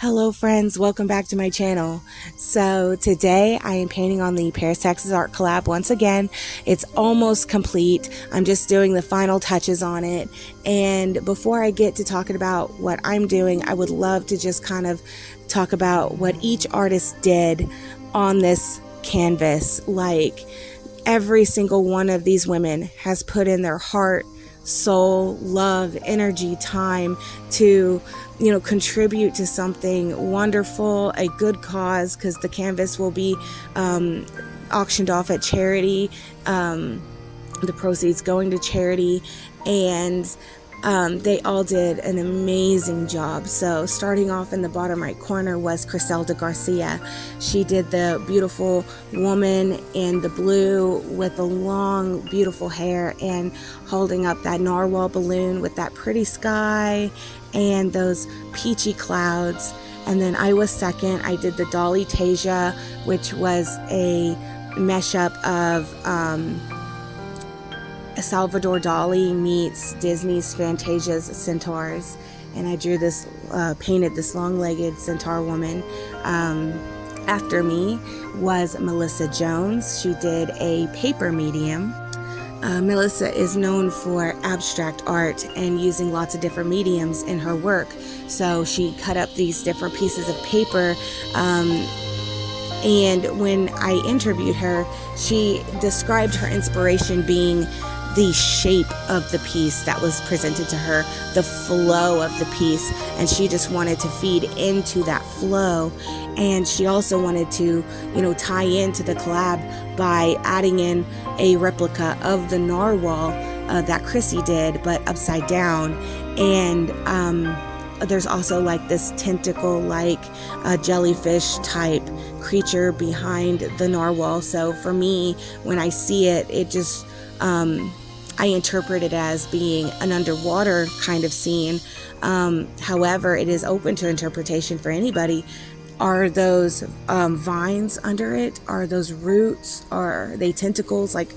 Hello friends, welcome back to my channel. So today I am painting on the Paris, Texas art collab once again. It's almost complete. I'm just doing the final touches on it. And before I get to talking about what I'm doing, I would love to just kind of talk about what each artist did on this canvas. Like every single one of these women has put in their heart, soul, love, energy, time to contribute to something wonderful, a good cause, because the canvas will be auctioned off at charity, the proceeds going to charity, and they all did an amazing job. So starting off in the bottom right corner was Castell de Garcia. She did the beautiful woman in the blue with the long beautiful hair and holding up that narwhal balloon with that pretty sky and those peachy clouds. And then I was second. I did the Dolly Tasia, which was a mashup of Salvador Dali meets Disney's Fantasia's Centaurs, and I drew this, painted this long-legged centaur woman. After me was Melissa Jones. She did a paper medium. Melissa is known for abstract art and using lots of different mediums in her work. So she cut up these different pieces of paper, and when I interviewed her, she described her inspiration being the shape of the piece that was presented to her, the flow of the piece, and she just wanted to feed into that flow. And she also wanted to, tie into the collab by adding in a replica of the narwhal that Chrissy did, but upside down. And there's also like this tentacle-like jellyfish type creature behind the narwhal. So for me, when I see it, it just I interpret it as being an underwater kind of scene. However, it is open to interpretation for anybody. Are those vines under it? Are those roots? Are they tentacles? Like,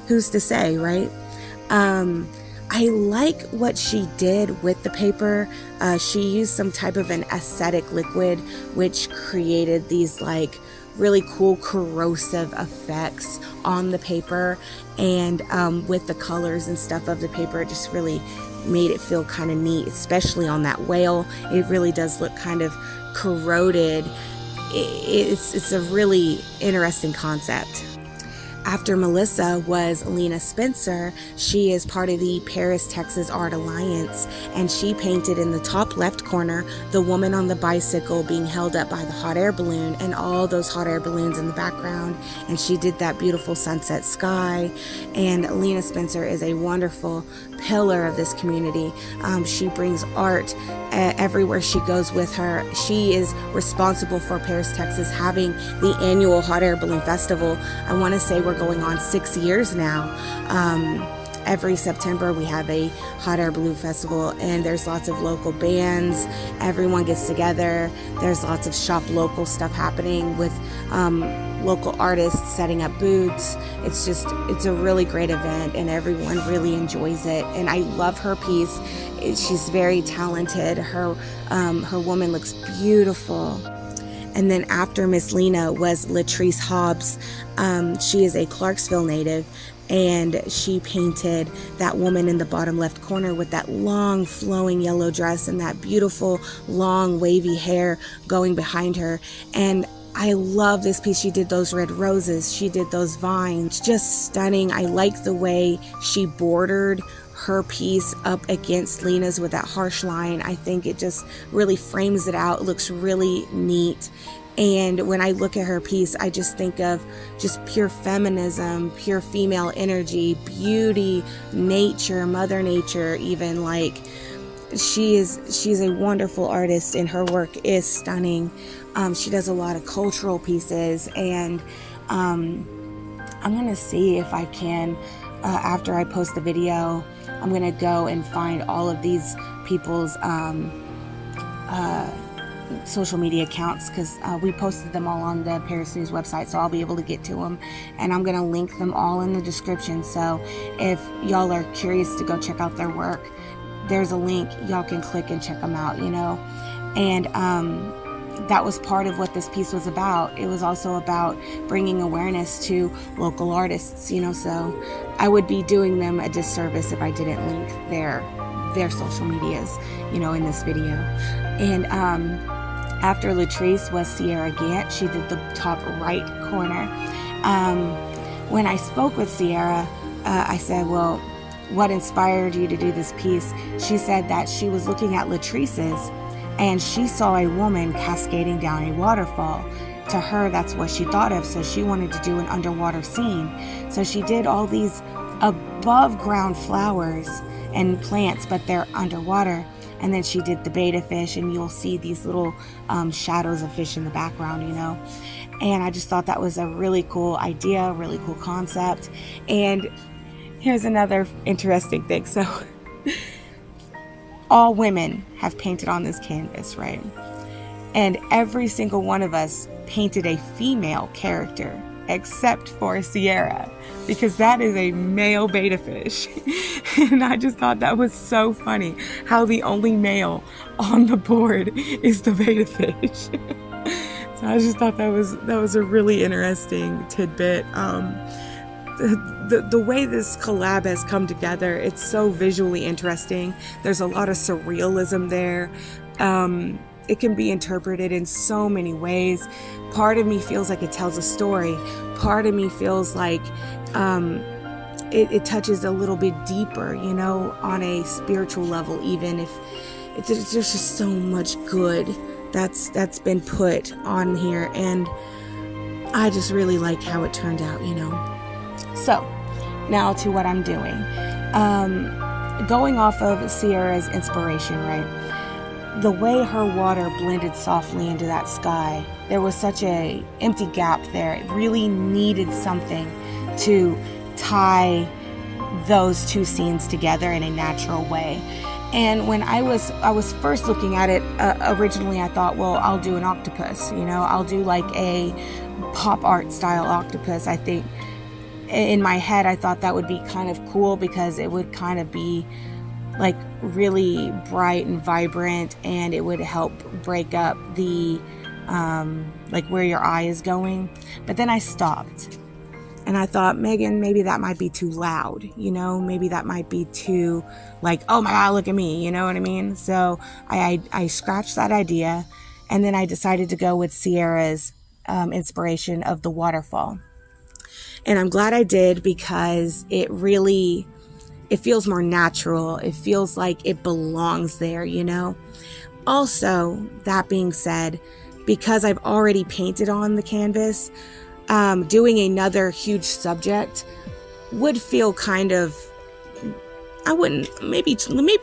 who's to say, right? I like what she did with the paper. She used some type of an aesthetic liquid, which created these like really cool corrosive effects on the paper, and with the colors and stuff of the paper, it just really made it feel kind of neat, especially on that whale. It really does look kind of corroded. It's a really interesting concept. After Melissa was Lena Spencer. She is part of the Paris, Texas Art Alliance, and she painted in the top left corner the woman on the bicycle being held up by the hot air balloon and all those hot air balloons in the background, and she did that beautiful sunset sky. And Lena Spencer is a wonderful pillar of this community. She brings art everywhere she goes with her. She is responsible for Paris, Texas having the annual Hot Air Balloon Festival. I want to say we're going on 6 years now. Every September we have a hot air balloon festival, and there's lots of local bands. Everyone gets together. There's lots of shop local stuff happening with local artists setting up booths. It's a really great event, and everyone really enjoys it. And I love her piece. She's very talented. Her woman looks beautiful. And then after Miss Lena was Latrice Hobbs. She is a Clarksville native, and she painted that woman in the bottom left corner with that long flowing yellow dress and that beautiful long wavy hair going behind her. And I love this piece. She did those red roses, she did those vines, just stunning. I like the way she bordered her piece up against Lena's with that harsh line. I think it just really frames it out. It looks really neat. And when I look at her piece, I just think of just pure feminism, pure female energy, beauty, nature, Mother Nature, even. Like, she's a wonderful artist, and her work is stunning. She does a lot of cultural pieces, and I'm gonna see if I can, after I post the video, I'm gonna go and find all of these people's social media accounts, because we posted them all on the Paris News website, so I'll be able to get to them, and I'm gonna link them all in the description. So if y'all are curious to go check out their work, there's a link y'all can click and check them out, And that was part of what this piece was about. It was also about bringing awareness to local artists, you know, so I would be doing them a disservice if I didn't link their social medias, you know, in this video. And after Latrice was Sierra Gant. She did the top right corner. When I spoke with Sierra, I said, well, what inspired you to do this piece? She said that she was looking at Latrice's and she saw a woman cascading down a waterfall. To her, that's what she thought of, so she wanted to do an underwater scene. So she did all these above ground flowers and plants, but they're underwater. And then she did the betta fish, and you'll see these little shadows of fish in the background, you know. And I just thought that was a really cool idea, really cool concept. And here's another interesting thing. So all women have painted on this canvas, right? And every single one of us painted a female character, except for Sierra, because that is a male betta fish. And I just thought that was so funny, how the only male on the board is the betta fish. So I just thought that was a really interesting tidbit. The way this collab has come together, it's so visually interesting. There's a lot of surrealism there. It can be interpreted in so many ways. Part of me feels like it tells a story. Part of me feels like it touches a little bit deeper, you know, on a spiritual level, even if there's just so much good that's been put on here. And I just really like how it turned out, you know. So now to what I'm doing. Going off of Sierra's inspiration, right? The way her water blended softly into that sky, there was such a empty gap there. It really needed something to tie those two scenes together in a natural way. And when I was first looking at it, originally I thought, well, I'll do an octopus, you know, I'll do like a pop art style octopus. I think in my head I thought that would be kind of cool because it would kind of be like really bright and vibrant, and it would help break up the like where your eye is going. But then I stopped and I thought, Megan, maybe that might be too loud, you know, maybe that might be too like, oh my God, look at me, you know what I mean? So I scratched that idea, and then I decided to go with Sierra's inspiration of the waterfall. And I'm glad I did, because it feels more natural. It feels like it belongs there, you know? Also, that being said, because I've already painted on the canvas, doing another huge subject would feel kind of, I wouldn't, maybe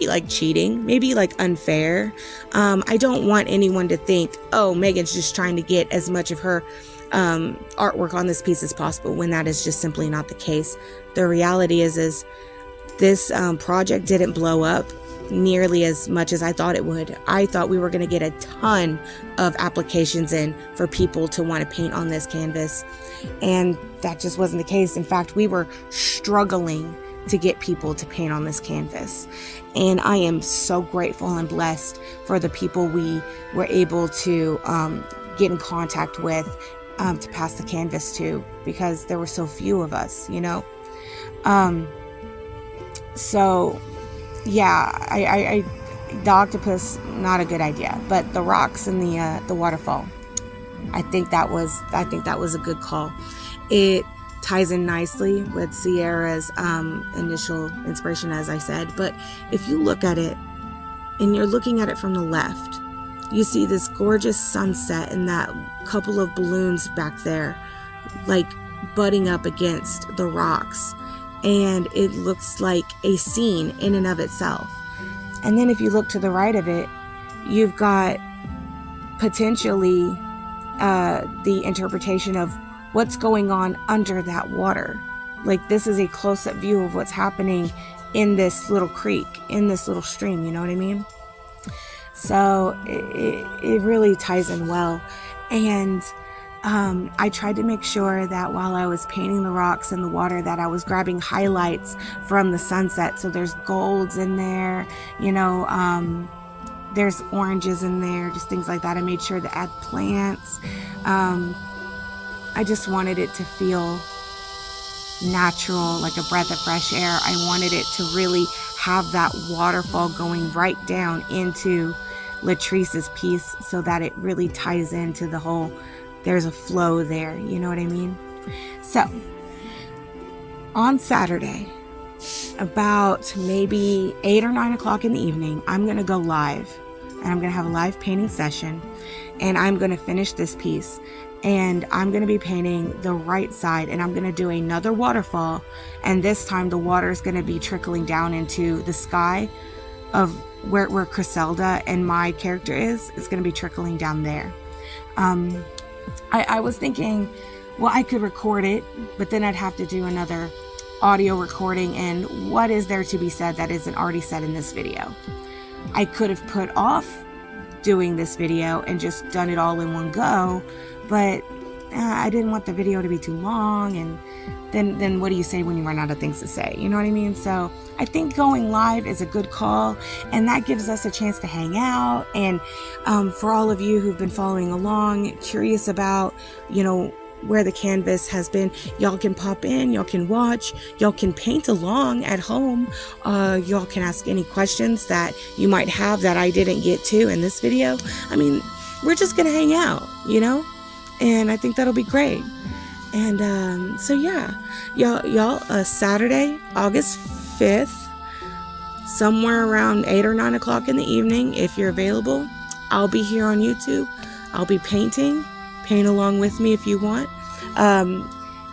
like cheating, maybe like unfair. I don't want anyone to think, oh, Megan's just trying to get as much of her artwork on this piece as possible, when that is just simply not the case. The reality is this project didn't blow up nearly as much as I thought it would. I thought we were going to get a ton of applications in for people to want to paint on this canvas, and that just wasn't the case. In fact, we were struggling to get people to paint on this canvas, and I am so grateful and blessed for the people we were able to get in contact with to pass the canvas to, because there were so few of us, you know. So yeah, I the octopus, not a good idea, but the rocks and the waterfall, I think that was a good call. It ties in nicely with Sierra's initial inspiration, as I said. But if you look at it and you're looking at it from the left, you see this gorgeous sunset and that couple of balloons back there, like butting up against the rocks. And it looks like a scene in and of itself. And then if you look to the right of it, you've got potentially the interpretation of what's going on under that water. Like, this is a close-up view of what's happening in this little creek, in this little stream, you know what I mean? So it really ties in well. And I tried to make sure that while I was painting the rocks and the water, that I was grabbing highlights from the sunset. So there's golds in there, you know, there's oranges in there, just things like that. I made sure to add plants. I just wanted it to feel natural, like a breath of fresh air. I wanted it to really have that waterfall going right down into Latrice's piece so that it really ties into the whole, there's a flow there, you know what I mean? So on Saturday, about maybe 8 or 9 o'clock in the evening, I'm gonna go live, and I'm gonna have a live painting session, and I'm gonna finish this piece, and I'm gonna be painting the right side, and I'm gonna do another waterfall, and this time the water is gonna be trickling down into the sky of where Criselda and my character is. It's gonna be trickling down there. I was thinking, well, I could record it, but then I'd have to do another audio recording, and what is there to be said that isn't already said in this video? I could have put off doing this video and just done it all in one go, but I didn't want the video to be too long, and then what do you say when you run out of things to say? You know what I mean? So I think going live is a good call, and that gives us a chance to hang out. And for all of you who've been following along, curious about, you know, where the canvas has been, y'all can pop in, y'all can watch, y'all can paint along at home, y'all can ask any questions that you might have that I didn't get to in this video. I mean, we're just gonna hang out, you know, and I think that'll be great. And so yeah, y'all Saturday, August 5th, somewhere around 8 or 9 o'clock in the evening, if you're available, I'll be here on YouTube. I'll be painting. Paint along with me if you want.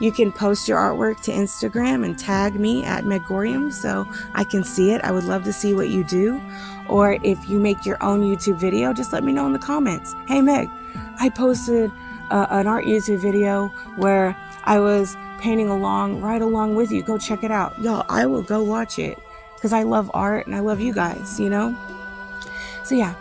You can post your artwork to Instagram and tag me at Megorium so I can see it. I would love to see what you do. Or if you make your own YouTube video, just let me know in the comments. Hey Meg, I posted an art YouTube video where I was painting right along with you. Go check it out. Y'all, I will go watch it because I love art and I love you guys, you know? So yeah,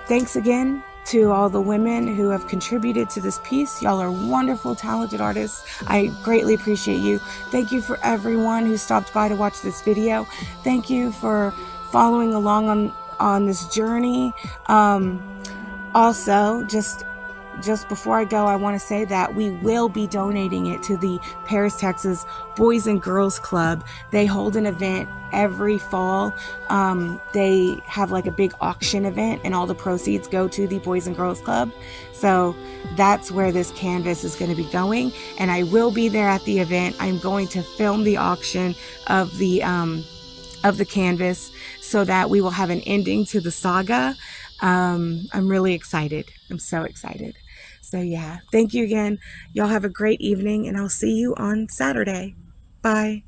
thanks again to all the women who have contributed to this piece. Y'all are wonderful, talented artists. I greatly appreciate you. Thank you for everyone who stopped by to watch this video. Thank you for following along on this journey. Also, just before I go, I want to say that we will be donating it to the Paris, Texas Boys and Girls Club. They hold an event every fall. They have like a big auction event, and all the proceeds go to the Boys and Girls Club. So that's where this canvas is going to be going, and I will be there at the event. I'm going to film the auction of the canvas so that we will have an ending to the saga. I'm really excited. I'm so excited. So yeah, thank you again. Y'all have a great evening, and I'll see you on Saturday. Bye.